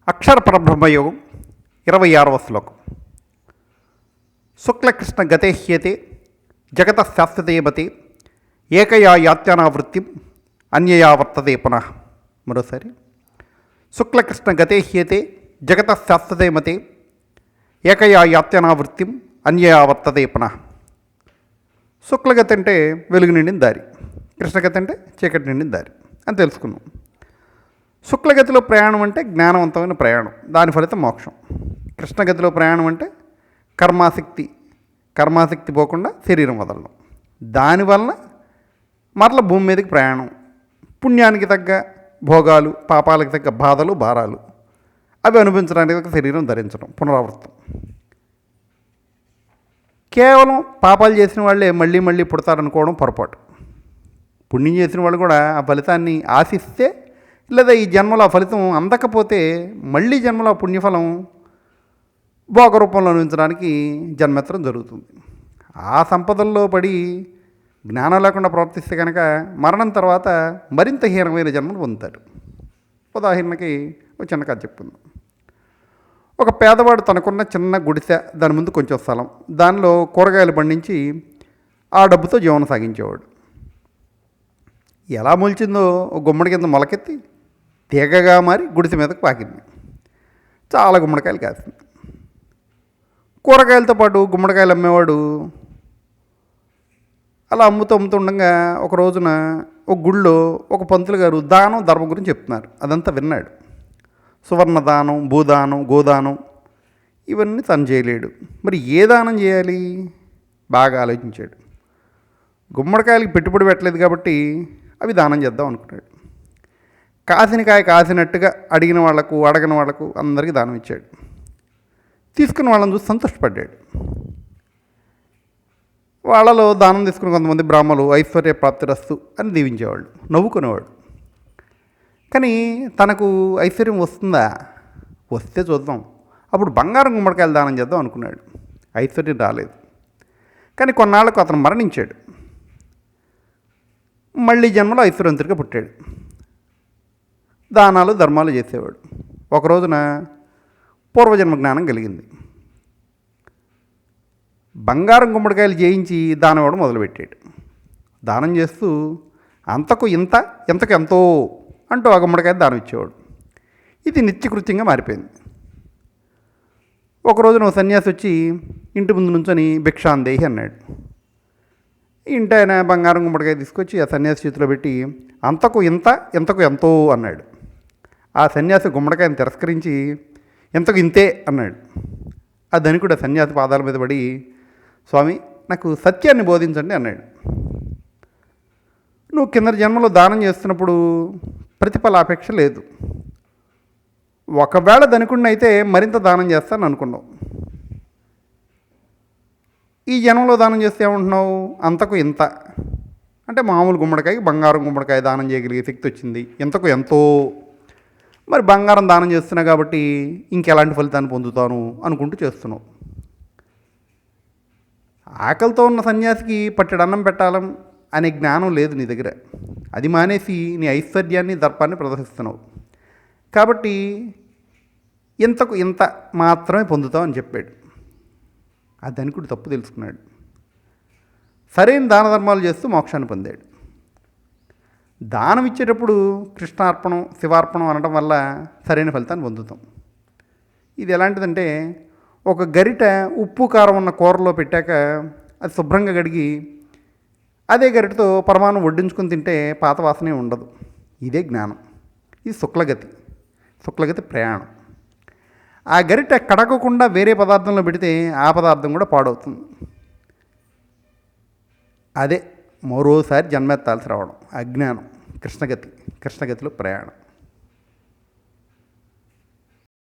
అక్షర పరబ్రహ్మయోగం 26వ శ్లోకం. శుక్లకృష్ణ గతేహ్యతే జగత శాశ్వతేమతే ఏకయా యాత్యానావృత్తిం అన్యయా వర్తతే పునః. మరోసారి. శుక్లకృష్ణ గతేహ్యతే జగత శాశ్వతేమతే ఏకయా యాత్యానావృత్తిం అన్యయా వర్తతే పునః. శుక్లగతి అంటే వెలుగు నిండిన దారి, కృష్ణగతి అంటే చీకటి నిండిన దారి అని తెలుసుకున్నాం. శుక్లగతిలో ప్రయాణం అంటే జ్ఞానవంతమైన ప్రయాణం, దాని ఫలితం మోక్షం. కృష్ణగతిలో ప్రయాణం అంటే కర్మాసక్తి పోకుండా శరీరం వదలడం, దానివలన మరల భూమి మీదకి ప్రయాణం, పుణ్యానికి తగ్గ భోగాలు, పాపాలకు తగ్గ బాధలు భారాలు అవి అనుభవించడానికి తగ్గ శరీరం ధరించడం, పునరావృతం. కేవలం పాపాలు చేసిన వాళ్ళే మళ్ళీ మళ్ళీ పుడతారనుకోవడం పొరపాటు. పుణ్యం చేసిన వాళ్ళు కూడా ఆ ఫలితాన్ని ఆశిస్తే, లేదా ఈ జన్మలో ఆ ఫలితం అందకపోతే మళ్ళీ జన్మలో ఆ పుణ్యఫలం భోగ రూపంలో అనుభవించడానికి జన్మెత్తడం జరుగుతుంది. ఆ సంపదల్లో పడి జ్ఞానం లేకుండా ప్రవర్తిస్తే కనుక మరణం తర్వాత మరింత హీనమైన జన్మను పొందుతారు. ఉదాహరణకి ఒక చిన్న కథ చెప్పుకుందాం. ఒక పేదవాడు తనకున్న చిన్న గుడిసె, దాని ముందు కొంచెం స్థలం, దానిలో కూరగాయలు పండించి ఆ డబ్బుతో జీవనం సాగించేవాడు. ఎలా మొలిచిందో ఒక గుమ్మడి కింద మొలకెత్తి తీగగా మారి గుడిసె మీదకు పాకింది. చాలా గుమ్మడికాయలు కాసింది. కూరగాయలతో పాటు గుమ్మడికాయలు అమ్మేవాడు అలా అమ్ముతుండగా ఒక రోజున ఒక గుళ్ళో ఒక పంతులు గారు దానం ధర్మం గురించి చెప్తున్నారు. అదంతా విన్నాడు. సువర్ణదానం, భూదానం, గోదానం ఇవన్నీ తను చేయలేడు. మరి ఏ దానం చేయాలి బాగా ఆలోచించాడు. గుమ్మడికాయలకి పెట్టుబడి పెట్టలేదు కాబట్టి అవి దానం చేద్దాం అనుకున్నాడు. కాసిన కాయ కాసినట్టుగా అడిగిన వాళ్లకు, అడగని వాళ్లకు అందరికీ దానం ఇచ్చాడు. తీసుకున్న వాళ్ళని చూసి సంతోషపడ్డాడు. వాళ్ళలో దానం తీసుకున్న కొంతమంది బ్రాహ్మలు ఐశ్వర్య ప్రాప్తిరస్తు అని దీవించేవాళ్ళు, నవ్వుకునేవాడు. కానీ తనకు ఐశ్వర్యం వస్తుందా, వస్తే చూద్దాం, అప్పుడు బంగారం గుమ్మడికాయలు దానం చేద్దాం అనుకున్నాడు. ఐశ్వర్యం రాలేదు. కానీ కొన్నాళ్లకు అతను మరణించాడు. మళ్ళీ జన్మలో ఐశ్వర్యవంతుడిగా పుట్టాడు. దానాలు ధర్మాలు చేసేవాడు. ఒక రోజున పూర్వజన్మ జ్ఞానం కలిగింది. బంగారం గుమ్మడికాయలు చేయించి దానం ఇవ్వడం మొదలుపెట్టాడు. దానం చేస్తూ అంతకు ఇంత, ఇంతకు ఎంతో అంటూ ఆ గుమ్మడికాయ దానం ఇచ్చేవాడు. ఇది నిత్యకృత్యంగా మారిపోయింది. ఒక రోజున ఒక సన్యాసి వచ్చి ఇంటి ముందు నుంచొని భిక్షాందేహి అన్నాడు. ఇంటి ఆయన బంగారం గుమ్మడికాయ తీసుకొచ్చి ఆ సన్యాసి చేతిలో పెట్టి అంతకు ఇంత, ఇంతకు ఎంతో అన్నాడు. ఆ సన్యాసి గుమ్మడికాయని తిరస్కరించి ఇంతకు ఇంతే అన్నాడు. ఆ ధనికుడు ఆ సన్యాసి పాదాల మీద పడి, స్వామి నాకు సత్యాన్ని బోధించండి అన్నాడు. నువ్వు కింద జన్మలో దానం చేస్తున్నప్పుడు ప్రతిఫలాపేక్ష లేదు. ఒకవేళ ధనికుడిని అయితే మరింత దానం చేస్తాను అనుకున్నావు. ఈ జన్మలో దానం చేస్తే ఏమంటున్నావు, అంతకు ఇంత అంటే మామూలు గుమ్మడికాయకి బంగారం గుమ్మడికాయ దానం చేయగలిగే శక్తి వచ్చింది, ఇంతకు ఎంతో. మరి బంగారం దానం చేస్తున్నా కాబట్టి ఇంకెలాంటి ఫలితాన్ని పొందుతాను అనుకుంటూ చేస్తున్నావు. ఆకలితో ఉన్న సన్యాసికి పట్టెడు అన్నం పెట్టాలం అనే జ్ఞానం లేదు నీ దగ్గర. అది మానేసి నీ ఐశ్వర్యాన్ని, దర్పాన్ని ప్రదర్శిస్తున్నావు. కాబట్టి ఇంతకు ఇంత మాత్రమే పొందుతావు అని చెప్పాడు. ఆ ధనికుడు తప్పు తెలుసుకున్నాడు. సరైన దాన ధర్మాలు చేస్తూ మోక్షాన్ని పొందాడు. దానం ఇచ్చేటప్పుడు కృష్ణార్పణం, శివార్పణం అనడం వల్ల సరైన ఫలితాన్ని పొందుతాం. ఇది ఎలాంటిదంటే, ఒక గరిట ఉప్పు కారం ఉన్న కూరలో పెట్టాక అది శుభ్రంగా కడిగి అదే గరిటతో పరమాణం వడ్డించుకొని తింటే పాత వాసనే ఉండదు. ఇదే జ్ఞానం. ఇది శుక్లగతి ప్రయాణం. ఆ గరిట కడగకుండా వేరే పదార్థంలో పెడితే ఆ పదార్థం కూడా పాడవుతుంది. అదే మరోసారి జన్మెత్తాల్సి రావడం అజ్ఞానం. కృష్ణగతిలో ప్రయాణం.